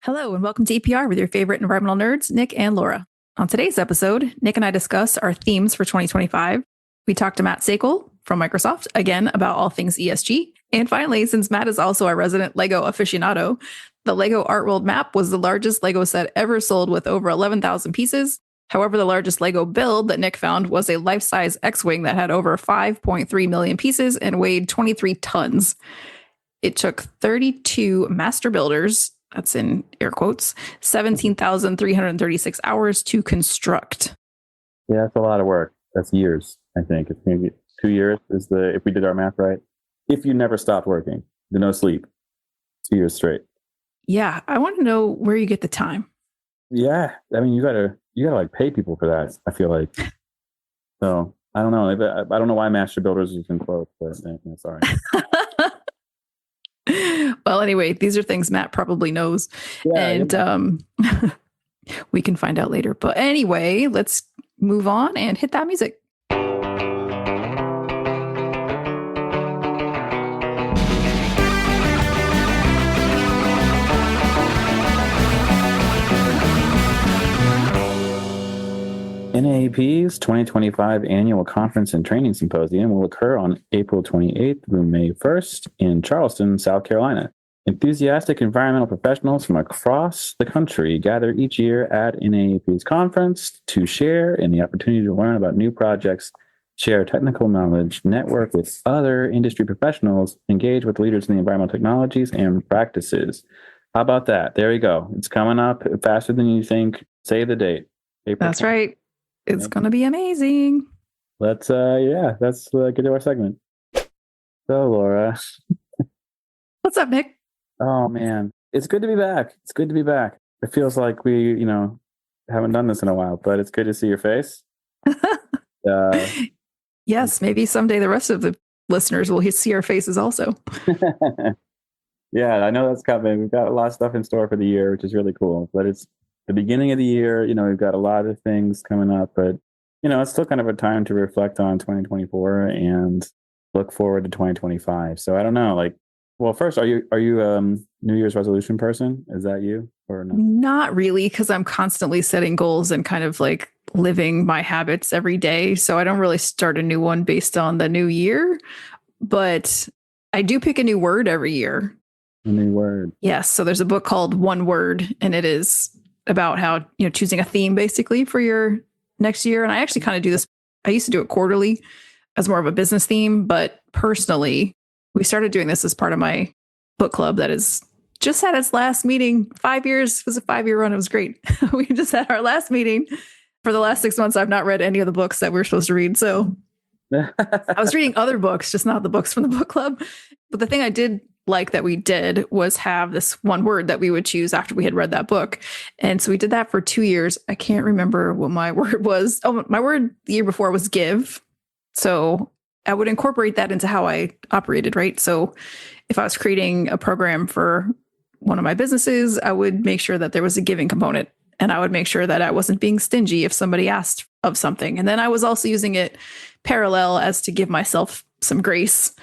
Hello, and welcome to EPR with your favorite environmental nerds, Nick and Laura. On today's episode, Nick and I discuss our themes for 2025. We talked to Matt Sekol from Microsoft, again, about all things ESG. And finally, since Matt is also our resident Lego aficionado, the Lego Art World map was the largest Lego set ever sold with over 11,000 pieces. However, the largest Lego build that Nick found was a life-size X-Wing that had over 5.3 million pieces and weighed 23 tons. It took 32 master builders, that's in air quotes, 17,336 hours to construct. Yeah, that's a lot of work. That's years, I think. It's maybe 2 years if we did our math right. If you never stopped working, no sleep, 2 years straight. Yeah, I want to know where you get the time. Yeah, I mean, you gotta like pay people for that, I feel like. So I don't know. I don't know why master builders is in quotes, but sorry. Well, anyway, these are things Matt probably knows. Yeah, and we can find out later. But anyway, let's move on and hit that music. NAEP's 2025 Annual Conference and Training Symposium will occur on April 28th through May 1st in Charleston, South Carolina. Enthusiastic environmental professionals from across the country gather each year at NAEP's conference to share in the opportunity to learn about new projects, share technical knowledge, network with other industry professionals, engage with leaders in the environmental technologies and practices. How about that? There you go. It's coming up faster than you think. Save the date. April That's 10th. Right. It's going to be amazing. Let's get to our segment. So, Laura. What's up, Nick? Oh, man. It's good to be back. It feels like we, haven't done this in a while, but it's good to see your face. Yes, maybe someday the rest of the listeners will see our faces also. Yeah, I know that's coming. We've got a lot of stuff in store for the year, which is really cool. But it's the beginning of the year, we've got a lot of things coming up, but, it's still kind of a time to reflect on 2024 and look forward to 2025. So I don't know, well, first, are you a New Year's resolution person? Is that you or not? Not really, because I'm constantly setting goals and kind of living my habits every day. So I don't really start a new one based on the new year, but I do pick a new word every year. A new word. Yes. So there's a book called One Word, and it is about how, choosing a theme basically for your next year. And I actually kind of do this. I used to do it quarterly as more of a business theme, but personally, we started doing this as part of my book club that is just had its last meeting. 5 years. It was a 5-year run. It was great. We just had our last meeting. For the last 6 months, I've not read any of the books that we were supposed to read. So I was reading other books, just not the books from the book club. But the thing I did like that we did was have this one word that we would choose after we had read that book. And so we did that for 2 years. I can't remember what my word was. Oh, my word the year before was give. So I would incorporate that into how I operated, right? So if I was creating a program for one of my businesses, I would make sure that there was a giving component, and I would make sure that I wasn't being stingy if somebody asked of something. And then I was also using it parallel as to give myself some grace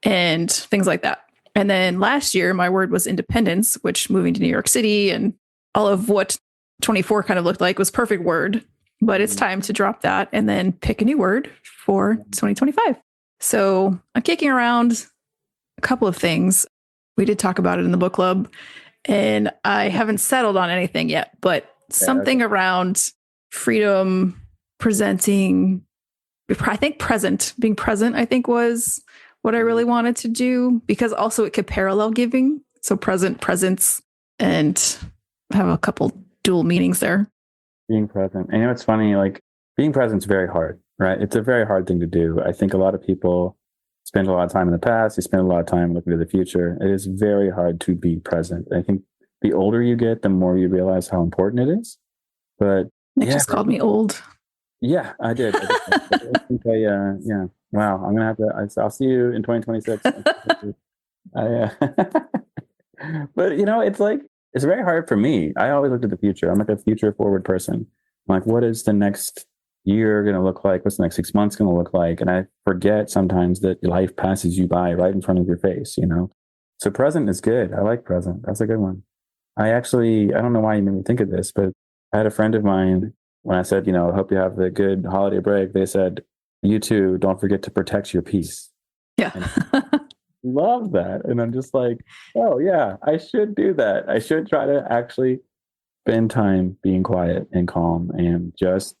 and things like that. And then last year, my word was independence, which moving to New York City and all of what 24 kind of looked like was perfect word. But it's time to drop that and then pick a new word for 2025. So I'm kicking around a couple of things. We did talk about it in the book club, and I haven't settled on anything yet, but something around freedom, presenting, I think being present, I think was what I really wanted to do, because also it could parallel giving. So presence, and have a couple dual meanings there. Being present. And it's funny, being present is very hard, right? It's a very hard thing to do. I think a lot of people spend a lot of time in the past. You spend a lot of time looking to the future. It is very hard to be present. I think the older you get, the more you realize how important it is. But Nick just called me old. Yeah, I did. Yeah. Wow. I'm going to have to, I'll see you in 2026. But it's very hard for me. I always look at the future. I'm a future forward person. I'm what is the next year going to look like? What's the next 6 months going to look like? And I forget sometimes that life passes you by right in front of your face, So present is good. I like present. That's a good one. I don't know why you made me think of this, but I had a friend of mine, when I said, I hope you have a good holiday break, they said, you too, don't forget to protect your peace. Yeah. And I love that. And I'm just like, oh yeah, I should do that. I should try to actually spend time being quiet and calm and just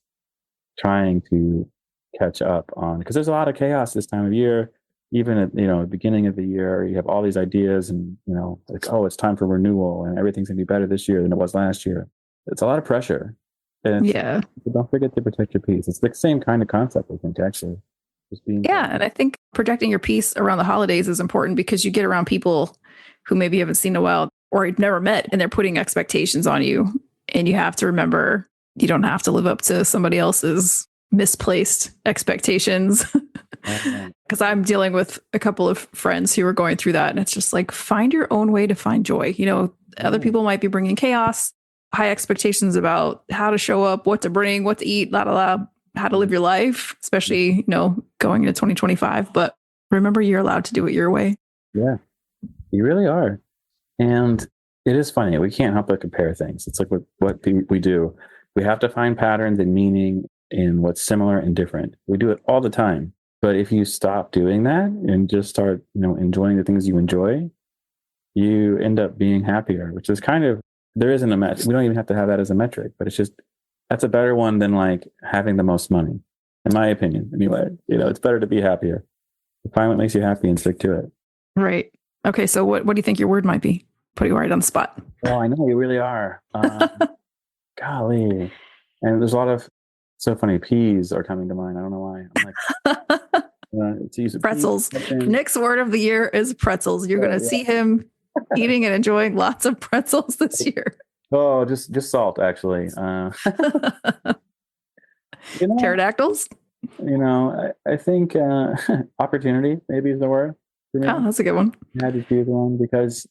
trying to catch up on, because there's a lot of chaos this time of year. Even at the beginning of the year, you have all these ideas and like, oh, it's time for renewal and everything's gonna be better this year than it was last year. It's a lot of pressure. And Yeah. don't forget to protect your peace. It's the same kind of concept, I think, actually. Just being And I think protecting your peace around the holidays is important because you get around people who maybe you haven't seen in a while or you've never met, and they're putting expectations on you. And you have to remember, you don't have to live up to somebody else's misplaced expectations. Because I'm dealing with a couple of friends who are going through that. And it's just like, find your own way to find joy. Other people might be bringing chaos, high expectations about how to show up, what to bring, what to eat, how to live your life, especially, going into 2025. But remember, you're allowed to do it your way. Yeah, you really are. And it is funny. We can't help but compare things. It's like what we do. We have to find patterns and meaning in what's similar and different. We do it all the time. But if you stop doing that and just start, enjoying the things you enjoy, you end up being happier, which is there isn't a metric. We don't even have to have that as a metric, but it's just, that's a better one than like having the most money, in my opinion. Anyway, it's better to be happier. Find what makes you happy and stick to it. Right. Okay. So what do you think your word might be? Putting you right on the spot. Oh, I know you really are. Golly. And there's a lot of, so funny, peas are coming to mind. I don't know why. I'm like, pretzels. Nick's word of the year is pretzels. You're going to see him eating and enjoying lots of pretzels this year. Oh, just salt, actually. Pterodactyls? I think opportunity maybe is the word for me. Oh, that's a good one. I had to choose one because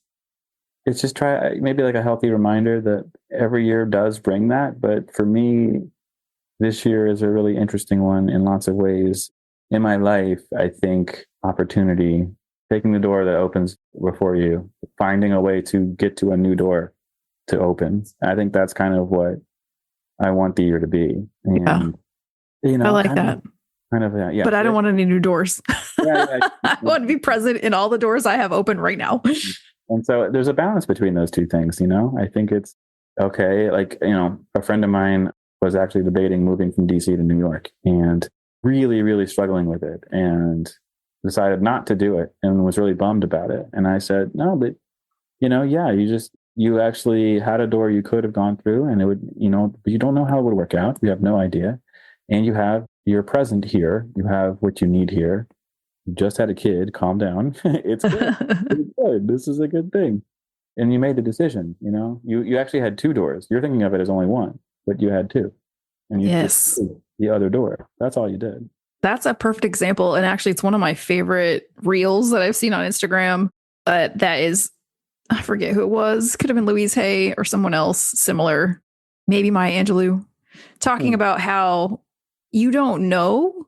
it's just maybe like a healthy reminder that every year does bring that. But for me, this year is a really interesting one in lots of ways. In my life, I think opportunity, taking the door that opens before you, finding a way to get to a new door to open. I think that's kind of what I want the year to be. And, I like that. Yeah. But I don't want any new doors. I want to be present in all the doors I have open right now. And so there's a balance between those two things, I think it's okay. Like, a friend of mine was actually debating moving from DC to New York and really, really struggling with it and decided not to do it and was really bummed about it. And I said, no, but, you actually had a door you could have gone through and it would, you don't know how it would work out. You have no idea. And you're present here. You have what you need here. You just had a kid. Calm down. It's good. It's good. This is a good thing. And you made the decision, you actually had two doors. You're thinking of it as only one, but you had two. And you yes. The other door. That's all you did. That's a perfect example. And actually, it's one of my favorite reels that I've seen on Instagram. That is, I forget who it was. Could have been Louise Hay or someone else similar. Maybe Maya Angelou. Talking about how you don't know.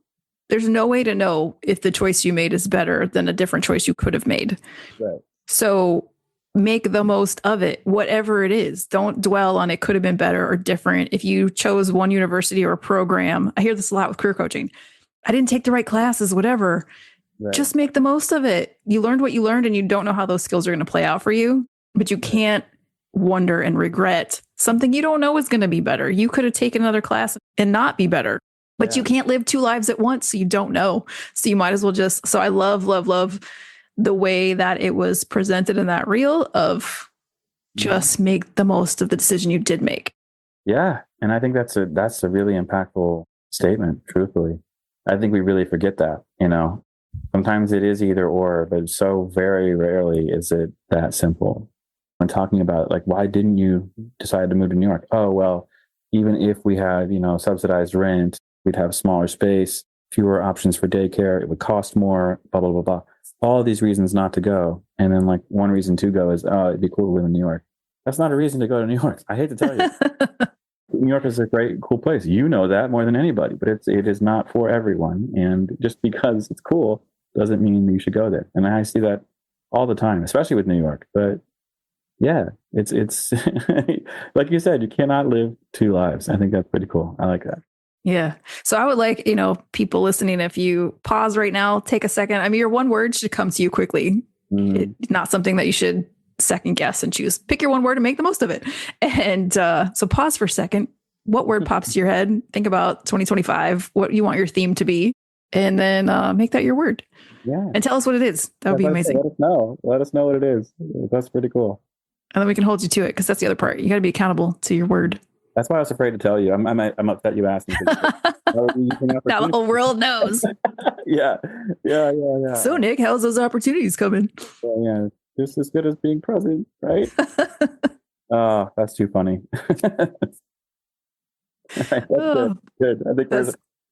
There's no way to know if the choice you made is better than a different choice you could have made. Right. So make the most of it, whatever it is. Don't dwell on it could have been better or different. If you chose one university or a program, I hear this a lot with career coaching. I didn't take the right classes, whatever. Right. Just make the most of it. You learned what you learned and you don't know how those skills are going to play out for you, but you can't wonder and regret something you don't know is going to be better. You could have taken another class and not be better, but you can't live two lives at once. So you don't know. So you might as well so I love the way that it was presented in that reel of just make the most of the decision you did make. Yeah. And I think that's a really impactful statement, truthfully. I think we really forget that, sometimes it is either or, but so very rarely is it that simple. When talking about like, why didn't you decide to move to New York? Oh, well, even if we had, subsidized rent, we'd have smaller space, fewer options for daycare. It would cost more, blah, blah, blah, blah. All of these reasons not to go. And then like one reason to go is, oh, it'd be cool to live in New York. That's not a reason to go to New York. I hate to tell you. New York is a great, cool place. You know that more than anybody, but it is not for everyone. And just because it's cool doesn't mean you should go there. And I see that all the time, especially with New York. But Yeah, it's like you said, you cannot live two lives. I think that's pretty cool. I like that. Yeah. So I would like, people listening, if you pause right now, take a second. I mean, your one word should come to you quickly. It's not something that you should second guess and choose. Pick your one word and make the most of it. And so pause for a second. What word pops to your head? Think about 2025, what you want your theme to be, and then make that your word. Yeah. And tell us what it is. That would be amazing. Let us know. Let us know what it is. That's pretty cool. And then we can hold you to it, because that's the other part. You got to be accountable to your word. That's why I was afraid to tell you. I'm upset you asked me. Now the whole world knows. Yeah. So Nick, how's those opportunities coming? Yeah. Just as good as being present, right? Oh, that's too funny. Right, that's good. I think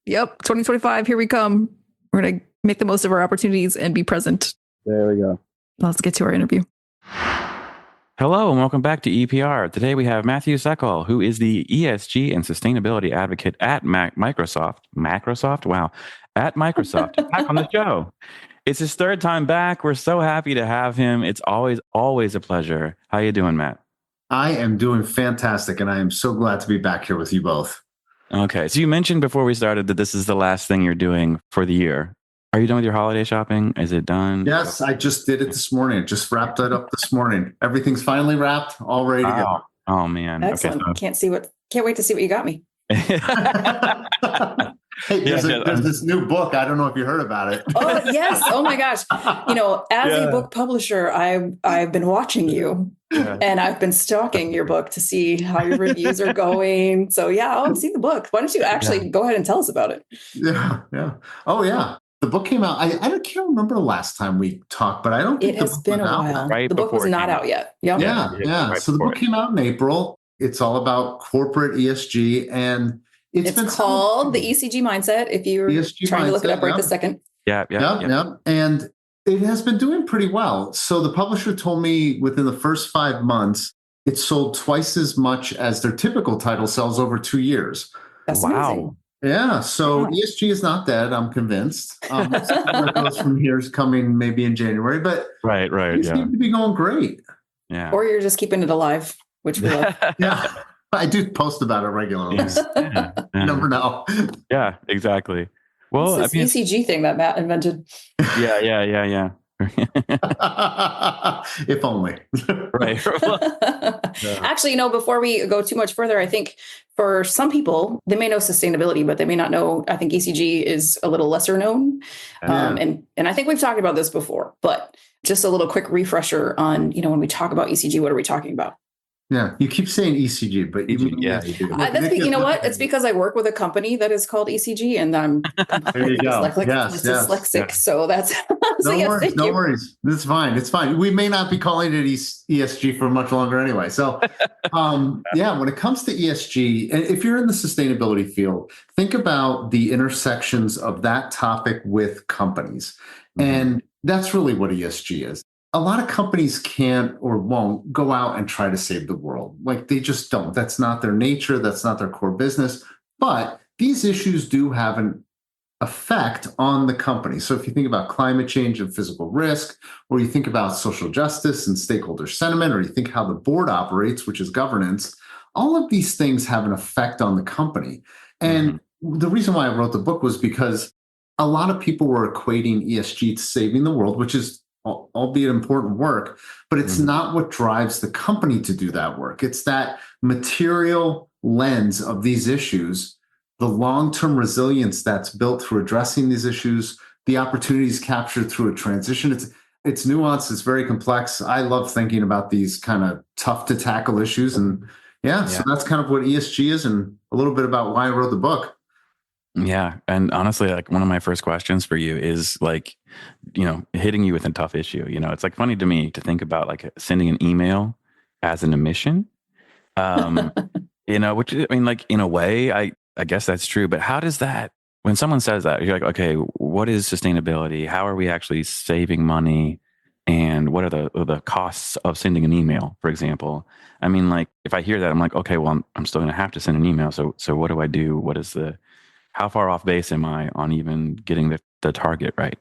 yep. 2025, here we come. We're going to make the most of our opportunities and be present. There we go. Let's get to our interview. Hello and welcome back to EPR. Today we have Matthew Sekol, who is the ESG and sustainability advocate at Microsoft. Wow. At Microsoft. Back on the show. It's his third time back. We're so happy to have him. It's always a pleasure. How you doing, Matt? I am doing fantastic, and I am so glad to be back here with you both. Okay. So you mentioned before we started that this is the last thing you're doing for the year. Are you done with your holiday shopping? Is it done? Yes, I just did it this morning. I just wrapped it up this morning. Everything's finally wrapped, all ready to go. Oh man. Excellent. Okay, Can't wait to see what you got me. Hey, there's this new book. I don't know if you heard about it. Oh, yes. Oh my gosh. As a book publisher, I've been watching you and I've been stalking your book to see how your reviews are going. So I've seen the book. Why don't you actually go ahead and tell us about it? Yeah. Oh yeah. The book came out. I can't remember the last time we talked, but I don't think it has been a while. Right, the book was not out yet. Yeah. Right, so the book came out in April. It's all about corporate ESG, and it's been called the ESG Mindset. If you're trying to look it up right this second. Yeah. And it has been doing pretty well. So the publisher told me within the first 5 months, it sold twice as much as their typical title sells over 2 years. That's amazing. Yeah. So ESG is not dead. I'm convinced. Where it goes from here is coming maybe in January, but right. It seems to be going great. Yeah. Or you're just keeping it alive, which we love. Yeah. I do post about it regularly. Yeah. You never know. Yeah, exactly. Well, it's this ECG thing that Matt invented. Yeah. If only. Right. Actually, before we go too much further, I think for some people, they may know sustainability, but they may not know, I think ECG is a little lesser known. And I think we've talked about this before, but just a little quick refresher on, when we talk about ECG, what are we talking about? Yeah, you keep saying ECG, but you do. You know what? It's because I work with a company that is called ECG, and I'm there you go. Dyslexic. So that's no worries. It's fine. It's fine. We may not be calling it ESG for much longer anyway. So, when it comes to ESG, and if you're in the sustainability field, think about the intersections of that topic with companies, and that's really what ESG is. A lot of companies can't or won't go out and try to save the world. Like they just don't. That's not their nature. That's not their core business. But these issues do have an effect on the company. So if you think about climate change and physical risk, or you think about social justice and stakeholder sentiment, or you think how the board operates, which is governance, all of these things have an effect on the company. And the reason why I wrote the book was because a lot of people were equating ESG to saving the world, which is albeit important work, but it's not what drives the company to do that work. It's that material lens of these issues, the long-term resilience that's built through addressing these issues, the opportunities captured through a transition. It's nuanced, it's very complex. I love thinking about these kind of tough to tackle issues. And so that's kind of what ESG is and a little bit about why I wrote the book. Yeah. And honestly, like one of my first questions for you is like, hitting you with a tough issue. It's like funny to me to think about like sending an email as an emission, which I mean, like in a way, I guess that's true. But how does that, when someone says that, you're like, okay, what is sustainability? How are we actually saving money? And what are the costs of sending an email, for example? I mean, like if I hear that, I'm like, okay, well, I'm still going to have to send an email. So what do I do? How far off base am I on even getting the target right?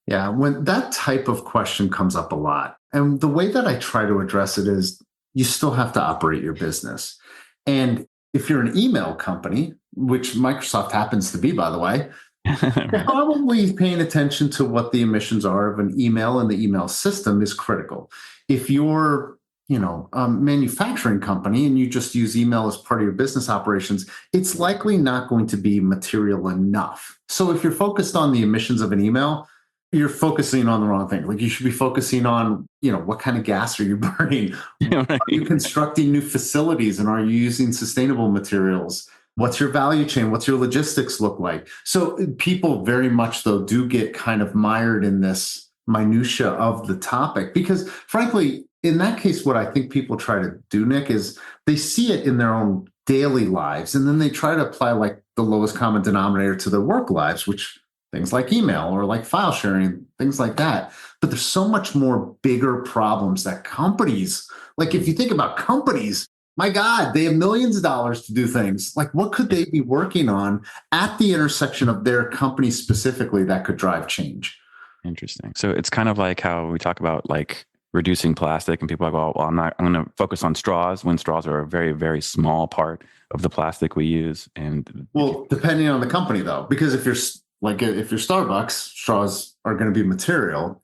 Yeah, when that type of question comes up a lot, and the way that I try to address it is you still have to operate your business. And if you're an email company, which Microsoft happens to be, by the way, Right. probably paying attention to what the emissions are of an email and the email system is critical. If you're, a manufacturing company and you just use email as part of your business operations, it's likely not going to be material enough. So if you're focused on the emissions of an email, you're focusing on the wrong thing. Like you should be focusing on, what kind of gas are you burning? Are you constructing new facilities and are you using sustainable materials? What's your value chain? What's your logistics look like? So people very much though do get kind of mired in this minutia of the topic because frankly, in that case, what I think people try to do, Nick, is they see it in their own daily lives and then they try to apply like the lowest common denominator to their work lives, which things like email or like file sharing, things like that. But there's so much more bigger problems that companies, like if you think about companies, my God, they have millions of dollars to do things. Like what could they be working on at the intersection of their company specifically that could drive change? Interesting. So it's kind of like how we talk about like reducing plastic and people are like, well, I'm going to focus on straws when straws are a very, very small part of the plastic we use. And well, depending on the company though, because if you're Starbucks, straws are going to be material.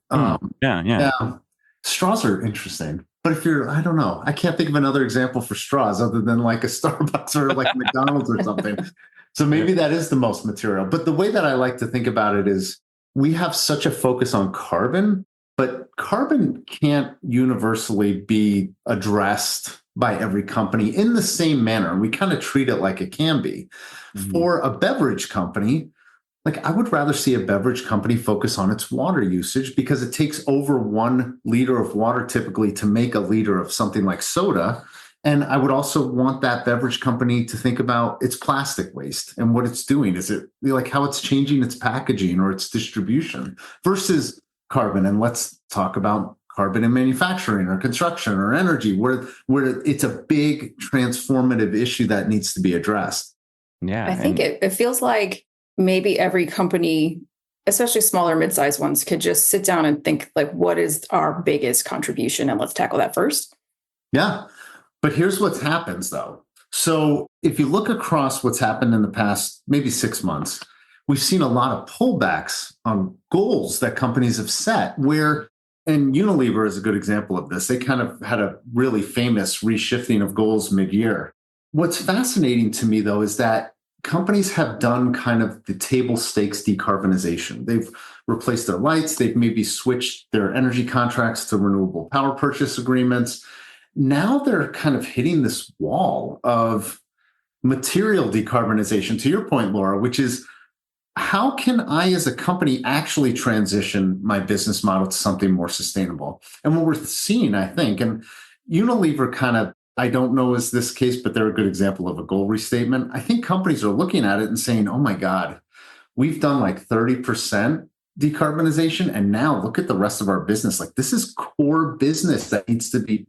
Yeah. Straws are interesting. But if you're, I don't know, I can't think of another example for straws other than like a Starbucks or like McDonald's or something. So maybe that is the most material. But the way that I like to think about it is we have such a focus on carbon, but carbon can't universally be addressed by every company in the same manner. We kind of treat it like it can be. Mm-hmm. For a beverage company, like I would rather see a beverage company focus on its water usage because it takes over 1 liter of water typically to make a liter of something like soda. And I would also want that beverage company to think about its plastic waste and what it's doing. Is it like how it's changing its packaging or its distribution versus carbon? And let's talk about carbon in manufacturing or construction or energy, where it's a big transformative issue that needs to be addressed. Yeah. I think it feels like maybe every company, especially smaller, mid-sized ones, could just sit down and think like, what is our biggest contribution? And let's tackle that first. Yeah. But here's what happens though. So if you look across what's happened in the past, maybe 6 months, we've seen a lot of pullbacks on goals that companies have set where, and Unilever is a good example of this. They kind of had a really famous reshifting of goals mid-year. What's fascinating to me though, is that companies have done kind of the table stakes decarbonization. They've replaced their lights. They've maybe switched their energy contracts to renewable power purchase agreements. Now they're kind of hitting this wall of material decarbonization, to your point, Laura, which is how can I as a company actually transition my business model to something more sustainable? And what we're seeing, I think, and Unilever kind of, I don't know is this case, but they're a good example of a goal restatement. I think companies are looking at it and saying, oh my God, we've done like 30% decarbonization. And now look at the rest of our business. Like this is core business that needs to be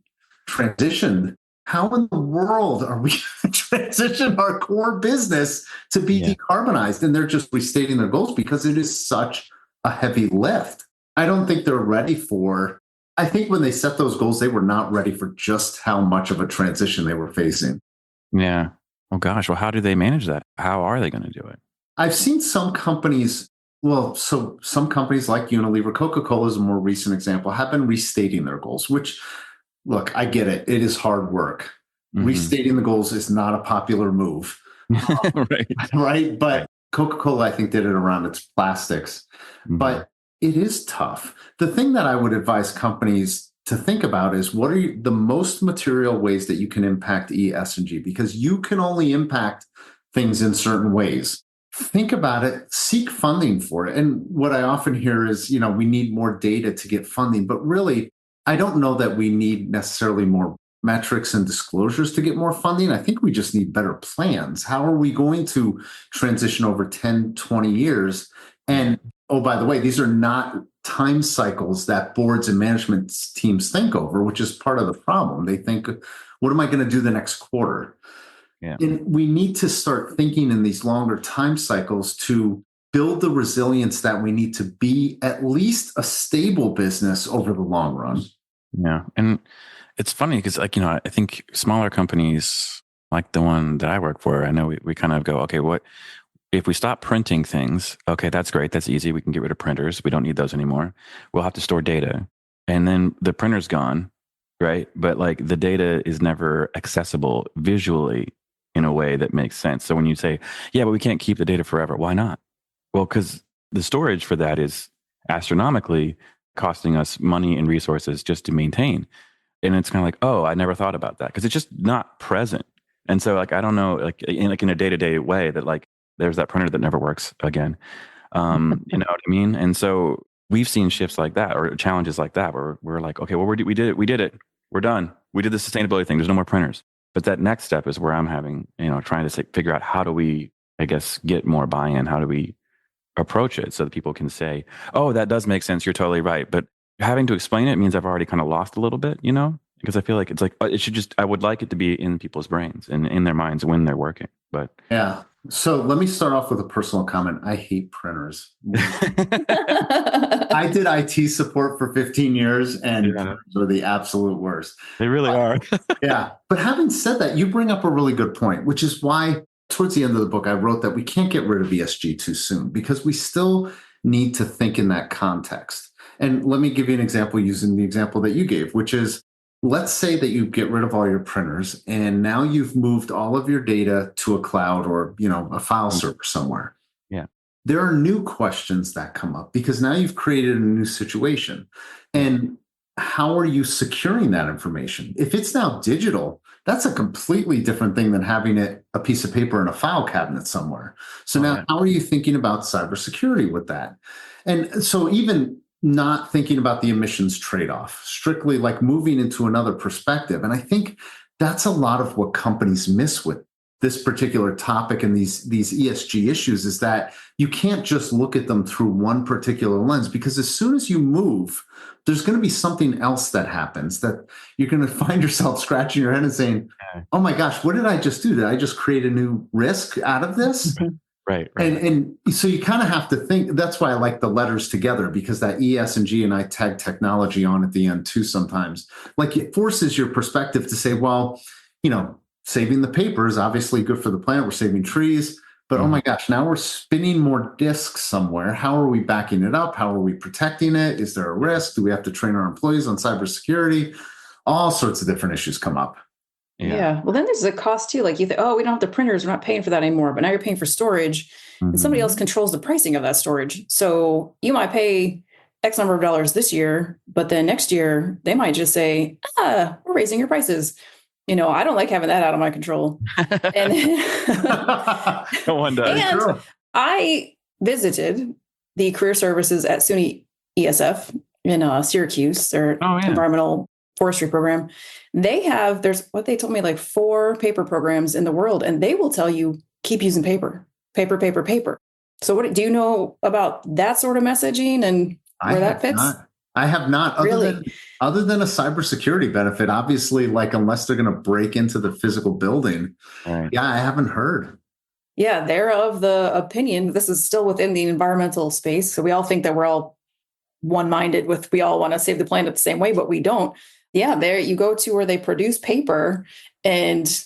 transitioned. How in the world are we going to transition our core business to be decarbonized? And they're just restating their goals because it is such a heavy lift. I don't think they're ready for, I think when they set those goals, they were not ready for just how much of a transition they were facing. Yeah. Oh gosh. Well, how do they manage that? How are they going to do it? I've seen some companies, so some companies like Unilever, Coca-Cola is a more recent example, have been restating their goals, which, look, I get it. It is hard work. Mm-hmm. Restating the goals is not a popular move. Right. But Coca-Cola, I think, did it around its plastics. Mm-hmm. But it is tough. The thing that I would advise companies to think about is what are the most material ways that you can impact E, S, and G? Because you can only impact things in certain ways. Think about it, seek funding for it. And what I often hear is, we need more data to get funding. But really, I don't know that we need necessarily more metrics and disclosures to get more funding. I think we just need better plans. How are we going to transition over 10, 20 years? And oh, by the way, these are not time cycles that boards and management teams think over, which is part of the problem. They think, what am I going to do the next quarter? Yeah. And we need to start thinking in these longer time cycles to build the resilience that we need to be at least a stable business over the long run. Yeah. And it's funny because I think smaller companies like the one that I work for, I know we kind of go, okay, what if we stop printing things? Okay, that's great. That's easy. We can get rid of printers. We don't need those anymore. We'll have to store data. And then the printer's gone, right? But like the data is never accessible visually in a way that makes sense. So when you say, yeah, but we can't keep the data forever, why not? Well, because the storage for that is astronomically costing us money and resources just to maintain. And it's kind of like, oh, I never thought about that because it's just not present. And so like, I don't know, like in a day-to-day way that like, there's that printer that never works again. You know what I mean? And so we've seen shifts like that or challenges like that where we're like, okay, well, we did it. We're done. We did the sustainability thing. There's no more printers. But that next step is where I'm having, trying to figure out how do we, I guess, get more buy-in? How do we approach it so that people can say, oh, that does make sense. You're totally right. But having to explain it means I've already kind of lost a little bit, because I feel like it's like, it should just, I would like it to be in people's brains and in their minds when they're working. But yeah. So let me start off with a personal comment. I hate printers. I did IT support for 15 years and printers are the absolute worst. They really are. Yeah. But having said that, you bring up a really good point, which is why towards the end of the book, I wrote that we can't get rid of ESG too soon because we still need to think in that context. And let me give you an example using the example that you gave, which is, let's say that you get rid of all your printers and now you've moved all of your data to a cloud or, a file server somewhere. Yeah. There are new questions that come up because now you've created a new situation. And how are you securing that information? If it's now digital, that's a completely different thing than having it a piece of paper in a file cabinet somewhere. So now how are you thinking about cybersecurity with that? And so even not thinking about the emissions trade-off, strictly like moving into another perspective. And I think that's a lot of what companies miss with this particular topic and these ESG issues is that you can't just look at them through one particular lens, because as soon as you move, there's going to be something else that happens that you're going to find yourself scratching your head and saying, oh my gosh, what did I just do? Did I just create a new risk out of this? Right. And so you kind of have to think, that's why I like the letters together, because that ES and G and I tag technology on at the end too sometimes. Like it forces your perspective to say, well, saving the paper is obviously good for the planet. We're saving trees. But oh my gosh, now we're spinning more disks somewhere. How are we backing it up? How are we protecting it? Is there a risk? Do we have to train our employees on cybersecurity? All sorts of different issues come up. Yeah. Well, then there's a cost too. Like you think, oh, we don't have the printers. We're not paying for that anymore. But now you're paying for storage and somebody else controls the pricing of that storage. So you might pay X number of dollars this year, but then next year they might just say, we're raising your prices. I don't like having that out of my control. And no one does. And sure. I visited the career services at SUNY ESF in Syracuse, their environmental forestry program. There's what they told me, like 4 paper programs in the world, and they will tell you, keep using paper. So what do you know about that sort of messaging and where that fits? I have not. Other than a cybersecurity benefit, obviously, like unless they're going to break into the physical building. Right. Yeah, I haven't heard. Yeah, they're of the opinion, this is still within the environmental space. So we all think that we're all one-minded with, we all want to save the planet the same way, but we don't. Yeah, there you go to where they produce paper and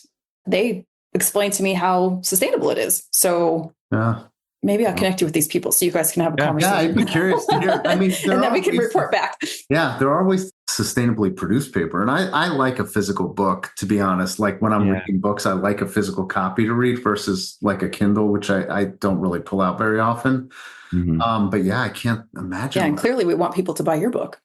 they explain to me how sustainable it is. So maybe I'll connect you with these people so you guys can have a conversation. Yeah, I'd be curious to hear. I mean, and then we can report back. Yeah, there are always sustainably produced paper. And I like a physical book, to be honest. Like when I'm reading books, I like a physical copy to read versus like a Kindle, which I don't really pull out very often. But yeah, I can't imagine. Yeah, and clearly we want people to buy your book.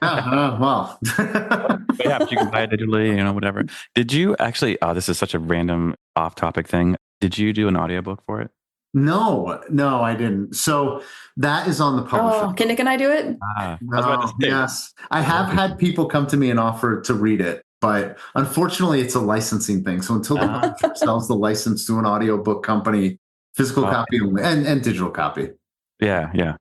Well. But you can buy it digitally, whatever. Did you actually, this is such a random off-topic thing. Did you do an audiobook for it? No, I didn't. So that is on the publisher. Oh, can Nick and I do it? Yes. I have had people come to me and offer to read it, but unfortunately it's a licensing thing. So until the publisher sells the license to an audiobook company, physical copy only, and digital copy. Yeah.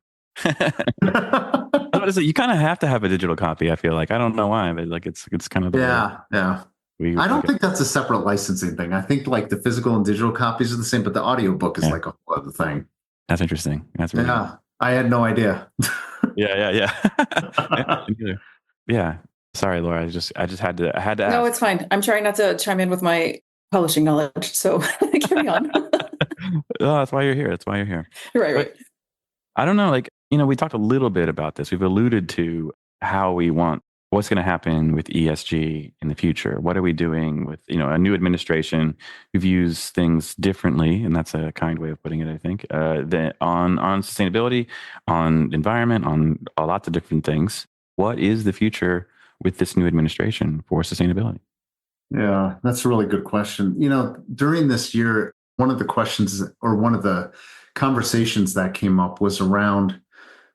You kind of have to have a digital copy, I feel like. I don't know why, but like it's kind of the way. I don't think that's a separate licensing thing. I think like the physical and digital copies are the same, but the audiobook is like a whole other thing. That's interesting. That's really yeah. I had no idea. Yeah. Yeah. Sorry, Laura. I just had to ask. No, it's fine. I'm trying not to chime in with my publishing knowledge. So carry on. Oh, that's why you're here. Right. I don't know. We talked a little bit about this. We've alluded to how we want what's going to happen with ESG in the future. What are we doing with, a new administration who views things differently? And that's a kind way of putting it, I think, on sustainability, on environment, on lots of different things. What is the future with this new administration for sustainability? Yeah, that's a really good question. During this year, one of the questions or one of the conversations that came up was around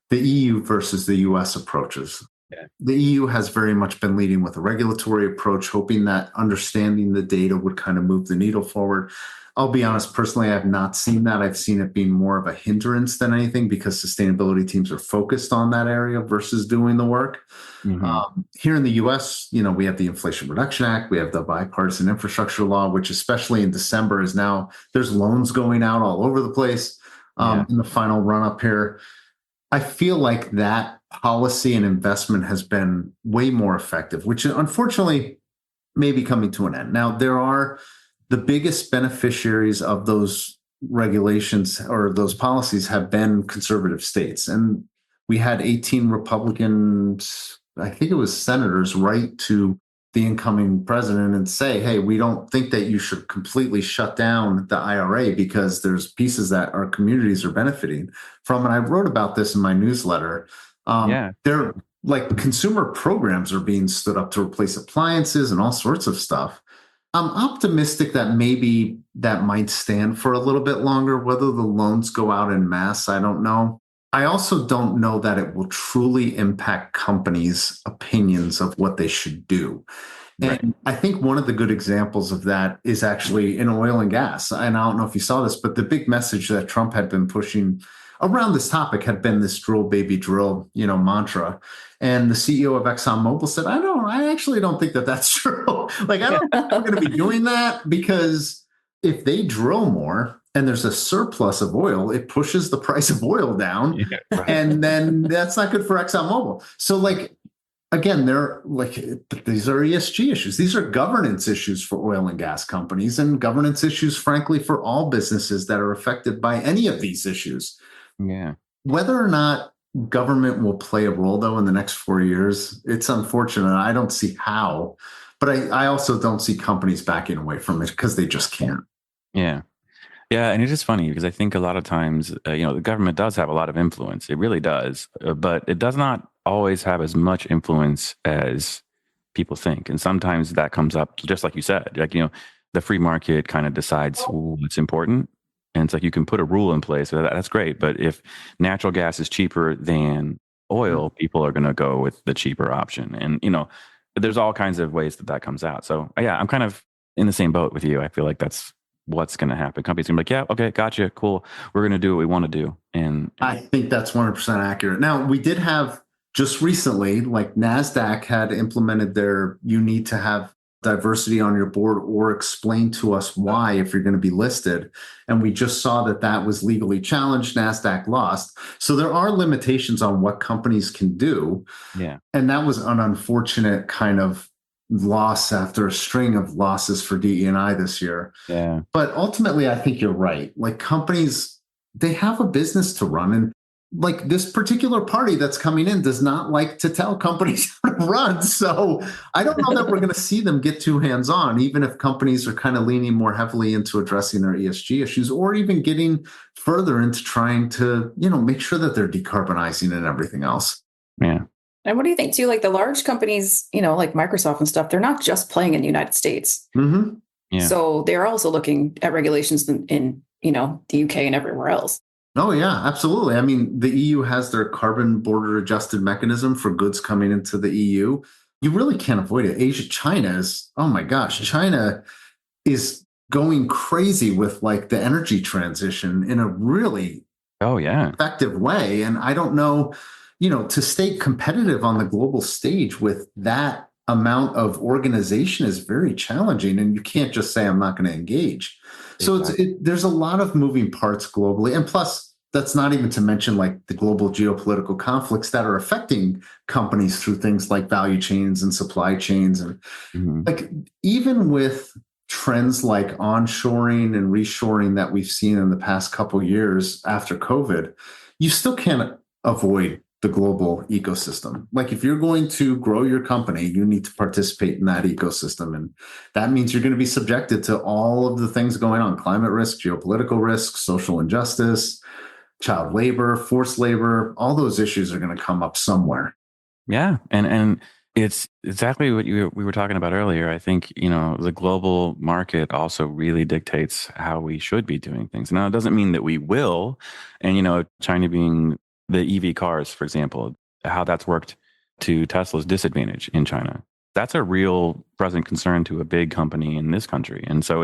the EU versus the US approaches. Yeah. The EU has very much been leading with a regulatory approach, hoping that understanding the data would kind of move the needle forward. I'll be honest, personally, I have not seen that. I've seen it being more of a hindrance than anything because sustainability teams are focused on that area versus doing the work. Mm-hmm. Here in the US, we have the Inflation Reduction Act, we have the bipartisan infrastructure law, which especially in December is now, there's loans going out all over the place in the final run up here. I feel like that policy and investment has been way more effective, which unfortunately may be coming to an end. Now, there are the biggest beneficiaries of those regulations or those policies have been conservative states. And we had 18 Republicans, I think it was senators, write to the incoming president and say, hey, we don't think that you should completely shut down the IRA because there's pieces that our communities are benefiting from. And I wrote about this in my newsletter. They're like consumer programs are being stood up to replace appliances and all sorts of stuff. I'm optimistic that maybe that might stand for a little bit longer. Whether the loans go out en masse, I don't know. I also don't know that it will truly impact companies' opinions of what they should do. Right. And I think one of the good examples of that is actually in oil and gas. And I don't know if you saw this, but the big message that Trump had been pushing around this topic had been this drill, baby, drill, mantra. And the CEO of ExxonMobil said, I actually don't think that that's true. I don't think we're going to be doing that because if they drill more and there's a surplus of oil, it pushes the price of oil down. Yeah, right. And then that's not good for ExxonMobil. So again, these are ESG issues. These are governance issues for oil and gas companies and governance issues, frankly, for all businesses that are affected by any of these issues. Yeah. Whether or not government will play a role, though, in the next 4 years, it's unfortunate. I don't see how, but I also don't see companies backing away from it because they just can't. Yeah. Yeah. And it's just funny because I think a lot of times, the government does have a lot of influence. It really does. But it does not always have as much influence as people think. And sometimes that comes up, just like you said, the free market kind of decides what's important. And it's you can put a rule in place. So that's great. But if natural gas is cheaper than oil, people are going to go with the cheaper option. And, there's all kinds of ways that comes out. So yeah, I'm kind of in the same boat with you. I feel like that's what's going to happen. Companies are going to be like, yeah, okay, gotcha. Cool. We're going to do what we want to do. And I think that's 100% accurate. Now, we did have just recently, NASDAQ had implemented you need to have diversity on your board or explain to us why if you're going to be listed. And we just saw that was legally challenged. NASDAQ lost. So there are limitations on what companies can do. Yeah. And that was an unfortunate kind of loss after a string of losses for DE&I this year. Yeah. But ultimately, I think you're right. Companies, they have a business to run. And this particular party that's coming in does not like to tell companies how to run. So I don't know that we're going to see them get too hands-on, even if companies are kind of leaning more heavily into addressing their ESG issues or even getting further into trying to, make sure that they're decarbonizing and everything else. Yeah. And what do you think too? The large companies, like Microsoft and stuff, they're not just playing in the United States. Mm-hmm. Yeah. So they're also looking at regulations in the UK and everywhere else. Oh, yeah, absolutely. I mean, the EU has their carbon border adjusted mechanism for goods coming into the EU. You really can't avoid it. China is, oh my gosh, China is going crazy with the energy transition in a really effective way. And I don't know, to stay competitive on the global stage with that amount of organization is very challenging. And you can't just say, I'm not going to engage. So there's a lot of moving parts globally. And plus, that's not even to mention like the global geopolitical conflicts that are affecting companies through things like value chains and supply chains. And like, even with trends like onshoring and reshoring that we've seen in the past couple of years after COVID, you still can't avoid the global ecosystem. Like, if you're going to grow your company, you need to participate in that ecosystem. And that means you're going to be subjected to all of the things going on: climate risk, geopolitical risk, social injustice, child labor, forced labor. All those issues are going to come up somewhere. Yeah. And it's exactly what we were talking about earlier. I think, the global market also really dictates how we should be doing things. Now, it doesn't mean that we will. And, China being the EV cars, for example, how that's worked to Tesla's disadvantage in China. That's a real present concern to a big company in this country. And so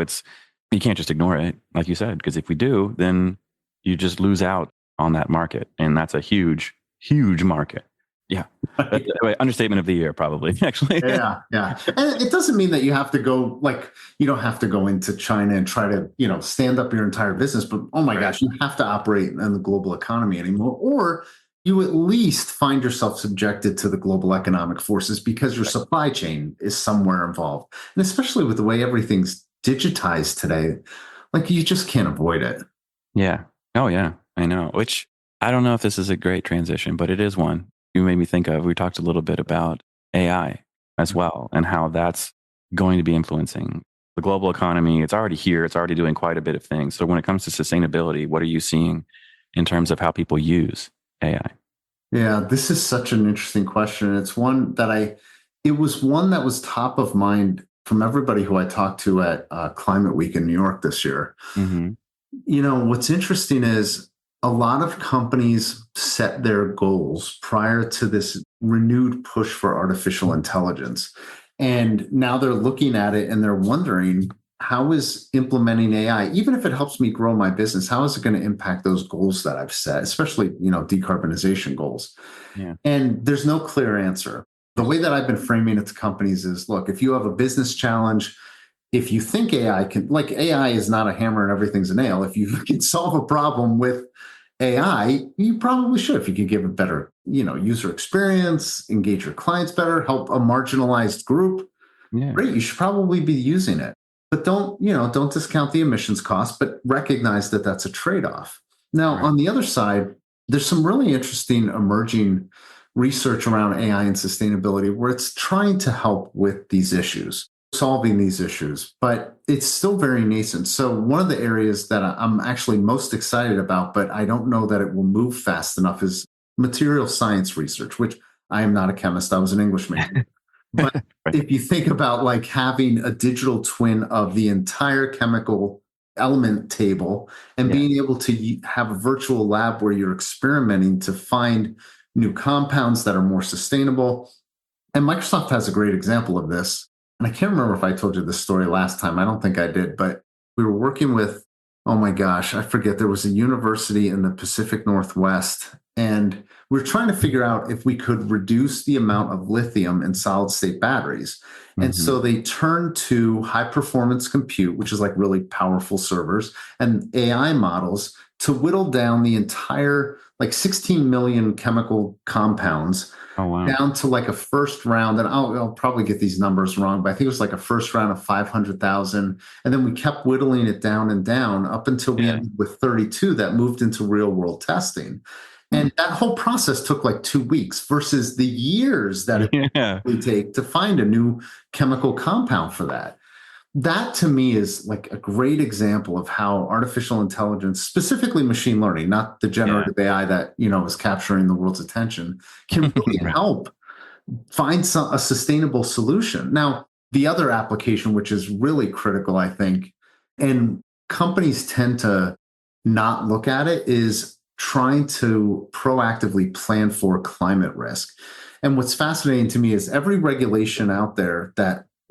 you can't just ignore it, like you said, because if we do, then you just lose out on that market. And that's a huge, huge market. Yeah. That's an understatement of the year, probably, actually. Yeah. And it doesn't mean that you have to go, like, you don't have to go into China and try to, stand up your entire business. But oh my gosh, you have to operate in the global economy anymore. Or you at least find yourself subjected to the global economic forces because your supply chain is somewhere involved. And especially with the way everything's digitized today, like, you just can't avoid it. Yeah. Oh, yeah. I know. Which, I don't know if this is a great transition, but it is one. You made me think of, we talked a little bit about AI as well and how that's going to be influencing the global economy. It's already here. It's already doing quite a bit of things. So when it comes to sustainability, what are you seeing in terms of how people use AI? Yeah, this is such an interesting question. It's one that it was one that was top of mind from everybody who I talked to at Climate Week in New York this year. What's interesting is a lot of companies set their goals prior to this renewed push for artificial intelligence. And now they're looking at it and they're wondering, how is implementing AI, even if it helps me grow my business, how is it going to impact those goals that I've set, especially, decarbonization goals? Yeah. And there's no clear answer. The way that I've been framing it to companies is, look, if you have a business challenge, if you think AI is not a hammer and everything's a nail. If you can solve a problem with AI, you probably should. If you can give a better, user experience, engage your clients better, help a marginalized group, great, you should probably be using it. But don't discount the emissions cost, but recognize that that's a trade-off. Now, on the other side, there's some really interesting emerging research around AI and sustainability where it's trying to help with these issues, solving these issues, but it's still very nascent. So one of the areas that I'm actually most excited about, but I don't know that it will move fast enough, is material science research, which I am not a chemist. I was an English major. But if you think about like having a digital twin of the entire chemical element table and being able to have a virtual lab where you're experimenting to find new compounds that are more sustainable. And Microsoft has a great example of this. And I can't remember if I told you this story last time. I don't think I did, but we were working with, oh my gosh, I forget. There was a university in the Pacific Northwest, and we're trying to figure out if we could reduce the amount of lithium in solid state batteries. And so they turned to high performance compute, which is like really powerful servers, and AI models to whittle down the entire like 16 million chemical compounds down to like a first round. And I'll probably get these numbers wrong, but I think it was like a first round of 500,000. And then we kept whittling it down and down up until we ended with 32 that moved into real world testing. And that whole process took like 2 weeks versus the years that it would take to find a new chemical compound for that. That to me is like a great example of how artificial intelligence, specifically machine learning, not the generative AI that, is capturing the world's attention, can really help find a sustainable solution. Now, the other application, which is really critical, I think, and companies tend to not look at it, is trying to proactively plan for climate risk. And what's fascinating to me is every regulation out there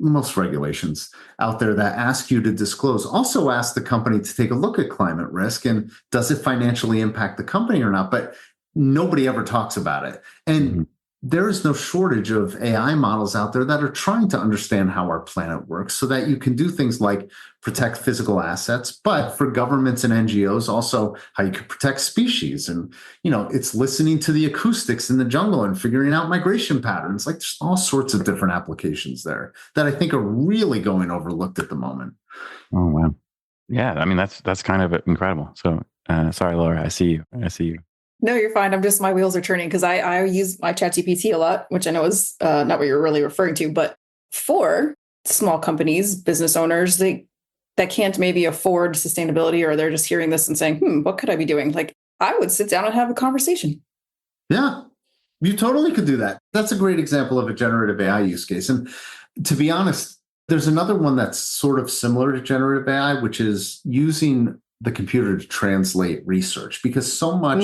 most regulations out there that ask you to disclose also ask the company to take a look at climate risk and does it financially impact the company or not, but nobody ever talks about it. And there is no shortage of AI models out there that are trying to understand how our planet works so that you can do things like protect physical assets, but for governments and NGOs, also how you can protect species. And, it's listening to the acoustics in the jungle and figuring out migration patterns. Like there's all sorts of different applications there that I think are really going overlooked at the moment. Oh, wow. Yeah. I mean, that's kind of incredible. So sorry, Laura, I see you. No, you're fine. My wheels are turning because I use my ChatGPT a lot, which I know is not what you're really referring to, but for small companies, business owners, that can't maybe afford sustainability, or they're just hearing this and saying, what could I be doing? Like, I would sit down and have a conversation. Yeah, you totally could do that. That's a great example of a generative AI use case. And to be honest, there's another one that's sort of similar to generative AI, which is using the computer to translate research, because so much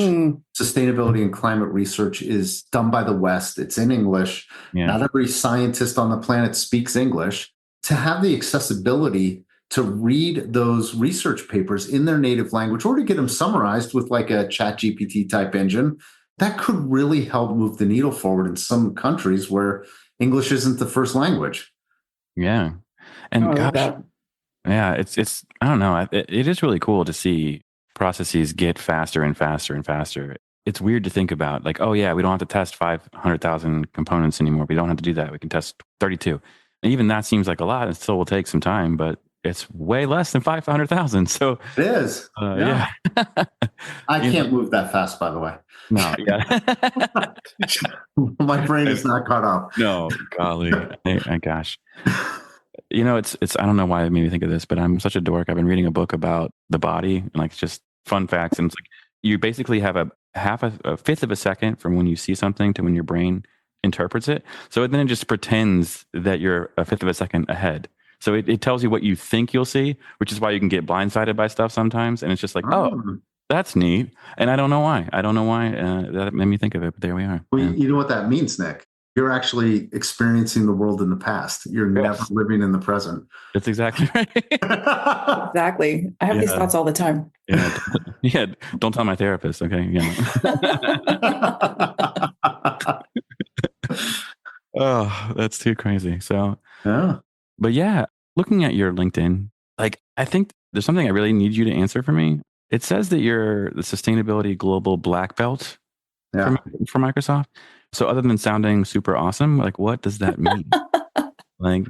sustainability and climate research is done by the West. It's in English. Yeah. Not every scientist on the planet speaks English. To have the accessibility to read those research papers in their native language, or to get them summarized with like a ChatGPT type engine, that could really help move the needle forward in some countries where English isn't the first language. Yeah. And gosh, yeah, it's I don't know. It is really cool to see processes get faster and faster and faster. It's weird to think about, like, oh yeah, we don't have to test 500,000 components anymore. We don't have to do that. We can test 32. And even that seems like a lot. It still will take some time, but it's way less than 500,000. So it is. Yeah. I can't move that fast, by the way. No, yeah. My brain is not caught up. No, golly. Gosh. It's I don't know why it made me think of this, but I'm such a dork. I've been reading a book about the body and like just fun facts. And it's like you basically have a fifth of a second from when you see something to when your brain interprets it. So then it just pretends that you're a fifth of a second ahead. So it tells you what you think you'll see, which is why you can get blindsided by stuff sometimes. And it's just like, oh, that's neat. And I don't know why. That made me think of it, but there we are. Well, you know what that means, Nick? You're actually experiencing the world in the past. You're never living in the present. That's exactly right. Exactly. I have these thoughts all the time. Yeah. Don't tell my therapist. Okay. Yeah. Oh, that's too crazy. So, yeah. But yeah, looking at your LinkedIn, like I think there's something I really need you to answer for me. It says that you're the sustainability global black belt for Microsoft. So other than sounding super awesome, like what does that mean? Like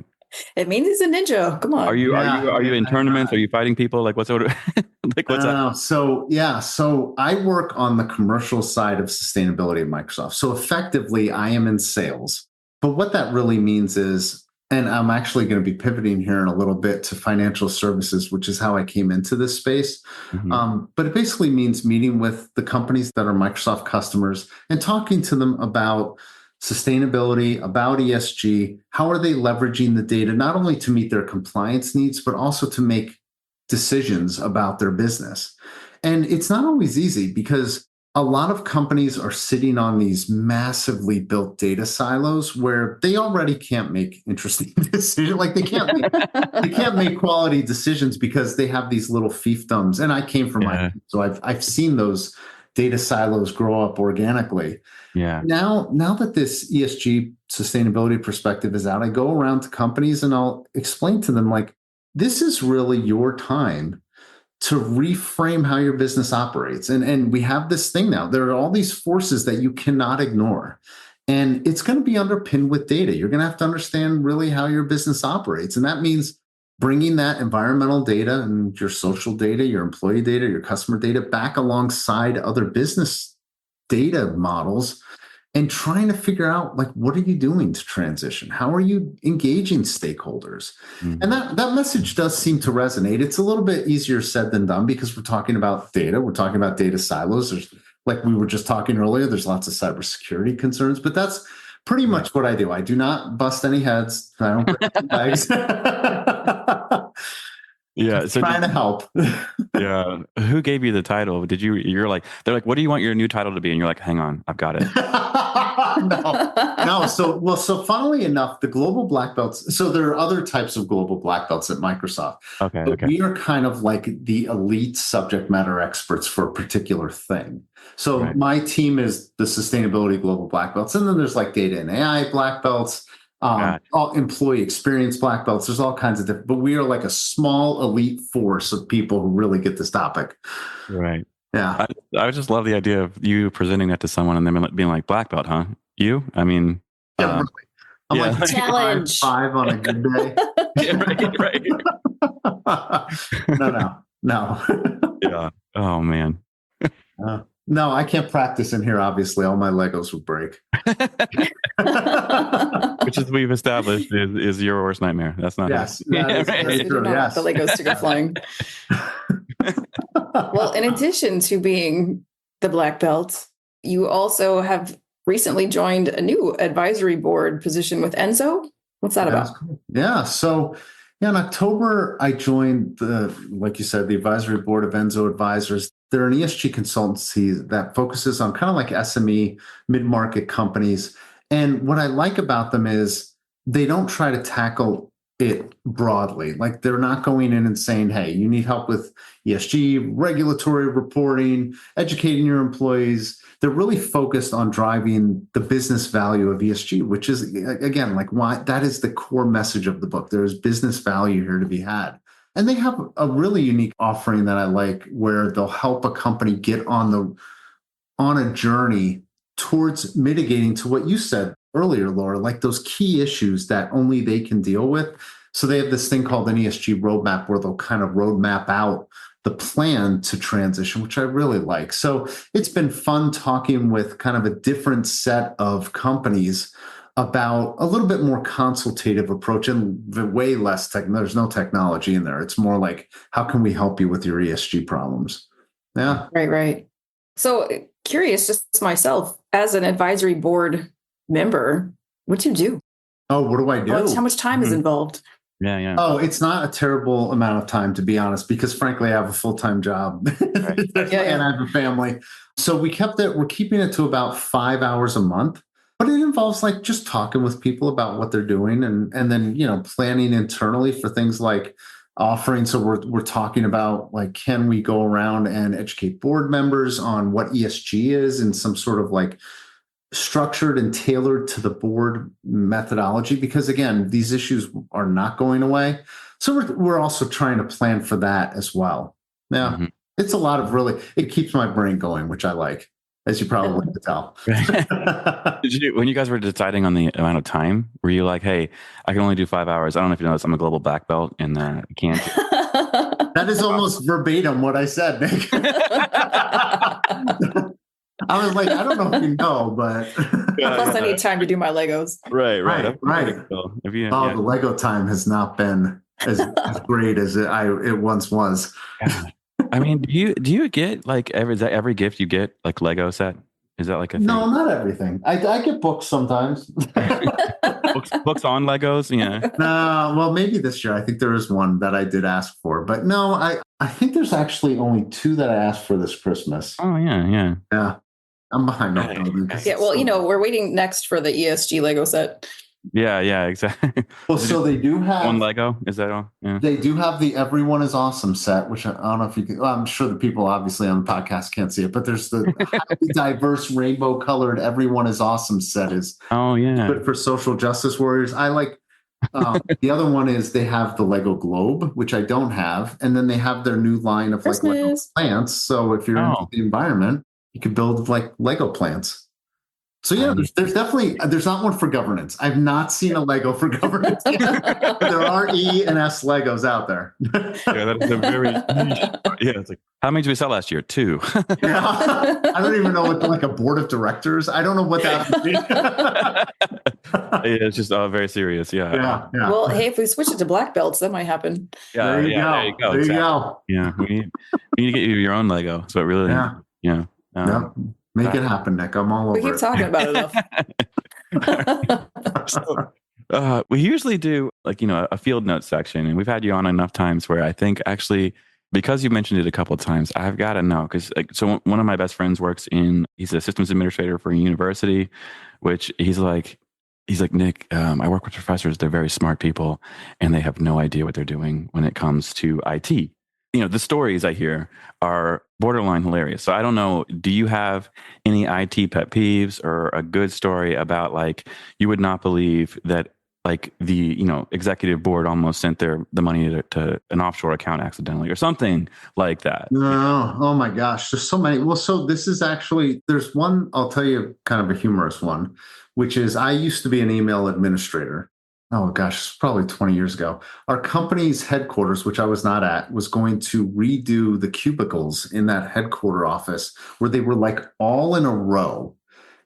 it means he's a ninja. Come on. Are you in tournaments? Are you fighting people? Like what's that? So I work on the commercial side of sustainability at Microsoft. So effectively I am in sales. But what that really means is, and I'm actually going to be pivoting here in a little bit to financial services, which is how I came into this space. Mm-hmm. But it basically means meeting with the companies that are Microsoft customers and talking to them about sustainability, about ESG. How are they leveraging the data, not only to meet their compliance needs, but also to make decisions about their business? And it's not always easy because a lot of companies are sitting on these massively built data silos where they already can't make interesting decisions. Like they can't make quality decisions because they have these little fiefdoms. And I came from so I've seen those data silos grow up organically. Yeah. Now that this ESG sustainability perspective is out, I go around to companies and I'll explain to them, like, this is really your time to reframe how your business operates. And we have this thing now. There are all these forces that you cannot ignore. And it's going to be underpinned with data. You're going to have to understand really how your business operates. And that means bringing that environmental data and your social data, your employee data, your customer data back alongside other business data models and trying to figure out, like, what are you doing to transition? How are you engaging stakeholders? Mm-hmm. And that message does seem to resonate. It's a little bit easier said than done because we're talking about data. We're talking about data silos. There's, like we were just talking earlier, there's lots of cybersecurity concerns, but that's pretty much what I do. I do not bust any heads. I don't break legs. Yeah, so trying to help. Yeah, who gave you the title? You're like, they're like, what do you want your new title to be? And you're like, hang on, I've got it. No. So funnily enough, the global black belts, so there are other types of global black belts at Microsoft. But we are kind of like the elite subject matter experts for a particular thing. So my team is the sustainability global black belts. And then there's like data and AI black belts, all employee experience black belts. There's all kinds of different, but we are like a small elite force of people who really get this topic. Right. Yeah. I just love the idea of you presenting that to someone and them being like, black belt, huh? You? I mean, really. I'm like challenge 5 on a good day. right. No. Yeah. Oh man. No, I can't practice in here. Obviously, all my Legos would break. Which, as we've established, is your worst nightmare. That's not. Yes, that's true. Yes. The Legos to go flying. Well, in addition to being the black belt, you also have recently joined a new advisory board position with Enzo. What's that about? Cool. Yeah. So in October, I joined like you said, the advisory board of Enzo Advisors. They're an ESG consultancy that focuses on kind of like SME mid-market companies. And what I like about them is they don't try to tackle it broadly. Like they're not going in and saying, hey, you need help with ESG, regulatory reporting, educating your employees. They're really focused on driving the business value of ESG, which is, again, like why that is the core message of the book. There is business value here to be had. And they have a really unique offering that I like, where they'll help a company get on a journey towards mitigating to what you said earlier, Laura, like those key issues that only they can deal with. So they have this thing called an ESG roadmap, where they'll kind of roadmap out the plan to transition, which I really like. So it's been fun talking with kind of a different set of companies about a little bit more consultative approach and way less there's no technology in there. It's more like, how can we help you with your ESG problems? Yeah. Right. So curious, just myself, as an advisory board member, what do you do? Oh, what do I do? How much time is involved? Yeah. Oh, it's not a terrible amount of time, to be honest, because frankly, I have a full-time job and I have a family. So we're keeping it to about 5 hours a month. But it involves like just talking with people about what they're doing and then, planning internally for things like offerings. So we're talking about like, can we go around and educate board members on what ESG is in some sort of like structured and tailored to the board methodology? Because again, these issues are not going away. So we're also trying to plan for that as well. Yeah. It's a lot of it keeps my brain going, which I like, as you probably can tell. When you guys were deciding on the amount of time, were you like, hey, I can only do 5 hours. I don't know if you know this, I'm a global black belt and I can't. That is almost verbatim what I said, Nick. I was like, I don't know if you know, but. Plus I need time to do my Legos. Right. The Lego time has not been as great as it once was. I mean, do you get like every gift you get like Lego set? Is that like a thing? No, not everything. I get books sometimes. books on Legos, yeah. No, well, maybe this year. I think there is one that I did ask for, but no, I think there's actually only 2 that I asked for this Christmas. Oh yeah. Yeah, I'm behind on Yeah, well, we're waiting next for the ESG Lego set. Yeah, exactly. Well, so they do have one Lego. Is that all? Yeah. They do have the Everyone is Awesome set, which I don't know if you can. Well, I'm sure the people obviously on the podcast can't see it, but there's the highly diverse, rainbow colored Everyone is Awesome set. Is good for social justice warriors. I like. The other one is they have the Lego Globe, which I don't have, and then they have their new line of like Lego plants. So if you're into the environment, you can build like Lego plants. So there's definitely, there's not one for governance. I've not seen a Lego for governance. There are E and S Legos out there. That's a very it's like, how many did we sell last year? 2. I don't even know what like a board of directors. I don't know what that would be. It's just very serious. Yeah. Well, hey, if we switch it to black belts, that might happen. There you go. There you go. Yeah, we need to get you your own Lego. So it really, make it happen, Nick. I'm all over. We keep talking about it enough. We usually do like, a field notes section, and we've had you on enough times where I think actually because you mentioned it a couple of times, I've got to know, because so one of my best friends he's a systems administrator for a university, which he's like, Nick, I work with professors. They're very smart people and they have no idea what they're doing when it comes to IT. The stories I hear are borderline hilarious. So I don't know, do you have any IT pet peeves or a good story about like, you would not believe that like the executive board almost sent the money to an offshore account accidentally or something like that? No, oh my gosh, there's so many. Well, so this is actually, there's one, I'll tell you kind of a humorous one, which is I used to be an email administrator. Oh gosh, it's probably 20 years ago. Our company's headquarters, which I was not at, was going to redo the cubicles in that headquarter office where they were like all in a row.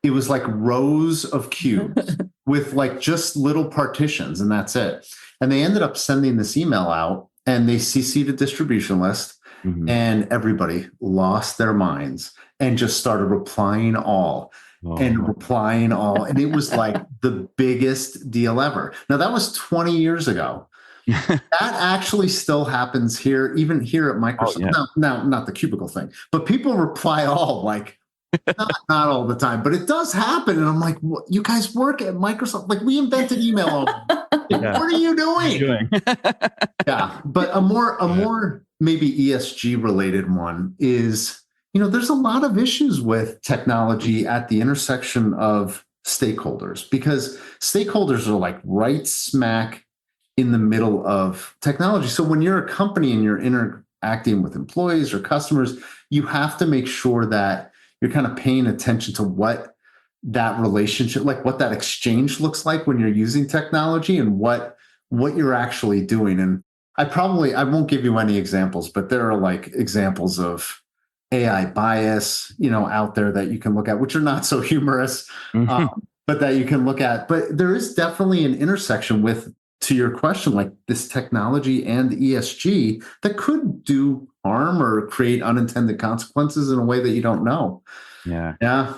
It was like rows of cubes with like just little partitions, and that's it. And they ended up sending this email out and they CC'd a distribution list, and everybody lost their minds and just started replying all. And replying all. And it was like the biggest deal ever. Now, that was 20 years ago. That actually still happens here, even here at Microsoft. Now, not the cubicle thing, but people reply all like, not all the time, but it does happen. And I'm like, well, you guys work at Microsoft. Like, we invented email. What are you doing? Yeah. But a more maybe ESG related one is, there's a lot of issues with technology at the intersection of stakeholders, because stakeholders are like right smack in the middle of technology. So when you're a company and you're interacting with employees or customers, you have to make sure that you're kind of paying attention to what that relationship, like what that exchange looks like when you're using technology and what you're actually doing. And I won't give you any examples, but there are like examples of AI bias, out there that you can look at, which are not so humorous, but that you can look at. But there is definitely an intersection with, to your question, like this technology and ESG that could do harm or create unintended consequences in a way that you don't know. Yeah. Yeah.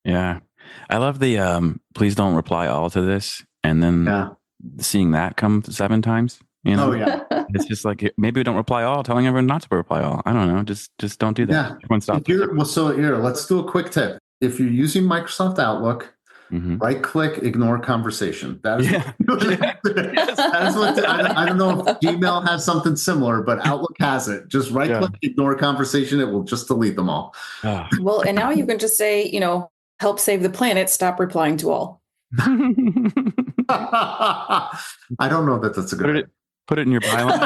Yeah. I love the please don't reply all to this. And then seeing that come 7 times. Oh yeah. It's just like, maybe we don't reply all, telling everyone not to reply all. I don't know. Just don't do that. Yeah. Everyone stop. So here, let's do a quick tip. If you're using Microsoft Outlook, right click, ignore conversation. That is, that is what I don't know if Gmail has something similar, but Outlook has it. Just right click, ignore conversation. It will just delete them all. Well, and now you can just say, help save the planet, stop replying to all. I don't know that that's a good idea. Put it in your byline.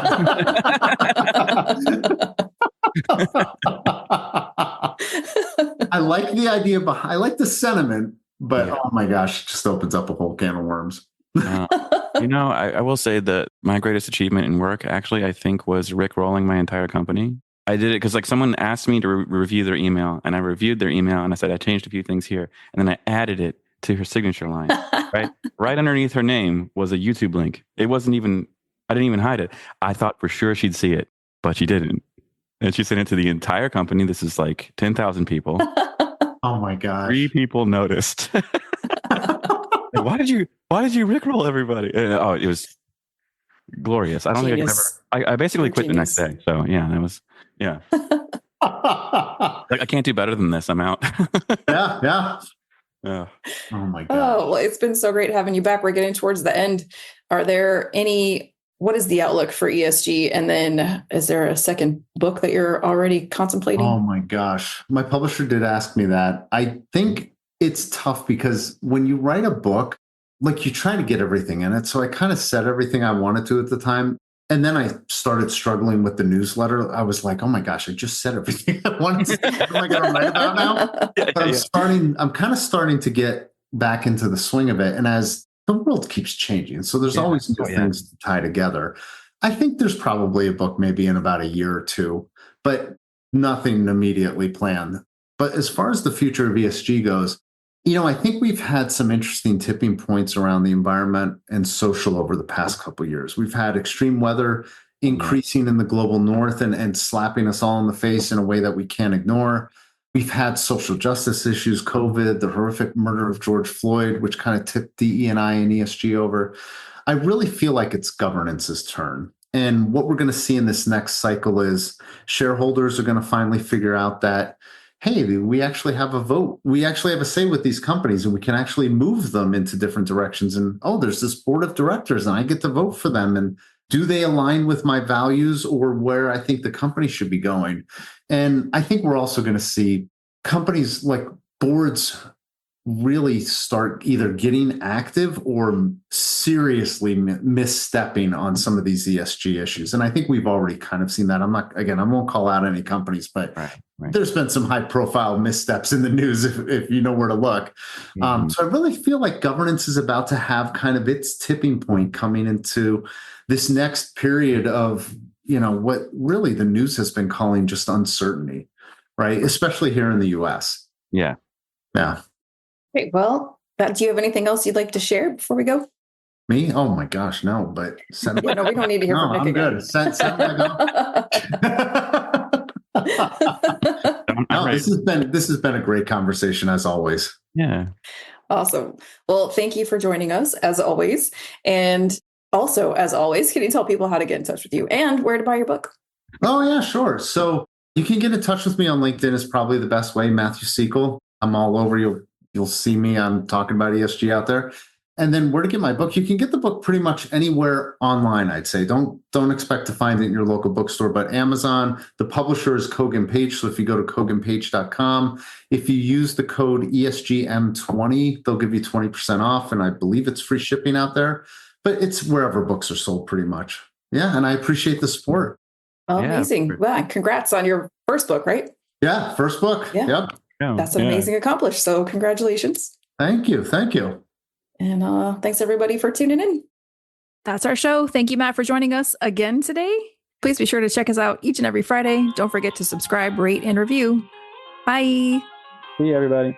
I like the idea behind, I like the sentiment, but oh my gosh, it just opens up a whole can of worms. I will say that my greatest achievement in work, actually, I think, was rickrolling my entire company. I did it because like someone asked me to review their email, and I reviewed their email, and I said, I changed a few things here. And then I added it to her signature line, right? Right underneath her name was a YouTube link. I didn't even hide it. I thought for sure she'd see it, but she didn't. And she sent it to the entire company. This is like 10,000 people. Oh my gosh. 3 people noticed. Why did you rickroll everybody? It was glorious. I don't think I basically quit the next day. So that was, like, I can't do better than this. I'm out. Yeah. Yeah. Oh my God. Oh, well, it's been so great having you back. We're getting towards the end. What is the outlook for ESG? And then is there a second book that you're already contemplating? Oh my gosh. My publisher did ask me that. I think it's tough because when you write a book, like you try to get everything in it. So I kind of said everything I wanted to at the time. And then I started struggling with the newsletter. I was like, oh my gosh, I just said everything I wanted to say. What am I going to write about now? But I'm kind of starting to get back into the swing of it. And as the world keeps changing, so there's always new things to tie together. I think there's probably a book maybe in about a year or two, but nothing immediately planned. But as far as the future of ESG goes, I think we've had some interesting tipping points around the environment and social over the past couple of years. We've had extreme weather increasing in the global north and slapping us all in the face in a way that we can't ignore. We've had social justice issues, COVID, the horrific murder of George Floyd, which kind of tipped DE&I and ESG over. I really feel like it's governance's turn. And what we're going to see in this next cycle is shareholders are going to finally figure out that, hey, we actually have a vote. We actually have a say with these companies, and we can actually move them into different directions. And, oh, there's this board of directors and I get to vote for them. And do they align with my values or where I think the company should be going? And I think we're also going to see companies like boards really start either getting active or seriously misstepping on some of these ESG issues. And I think we've already kind of seen that. I won't call out any companies, but there's been some high profile missteps in the news if you know where to look. So I really feel like governance is about to have kind of its tipping point coming into this next period of, what really the news has been calling just uncertainty, right? Especially here in the US. Yeah. Yeah. Great. Well, do you have anything else you'd like to share before we go? Me? Oh my gosh, no! But no, we don't need to hear from Nick I'm again. good. Send no, this has been a great conversation as always. Yeah. Awesome. Well, thank you for joining us as always, and also as always, can you tell people how to get in touch with you and where to buy your book? Oh yeah, sure. So you can get in touch with me on LinkedIn. Is probably the best way. Matthew Sekol. I'm all over. You'll see me. I'm talking about ESG out there. And then where to get my book? You can get the book pretty much anywhere online, I'd say. Don't expect to find it in your local bookstore, but Amazon. The publisher is Kogan Page. So if you go to koganpage.com, if you use the code ESGM20, they'll give you 20% off. And I believe it's free shipping out there, but it's wherever books are sold pretty much. Yeah. And I appreciate the support. Amazing. Yeah. Well, congrats on your first book, right? Yeah. First book. Yeah. Yep. That's an amazing accomplishment. So congratulations. Thank you. Thank you. And thanks everybody for tuning in. That's our show. Thank you, Matt, for joining us again today. Please be sure to check us out each and every Friday. Don't forget to subscribe, rate, and review. Bye. See you, everybody.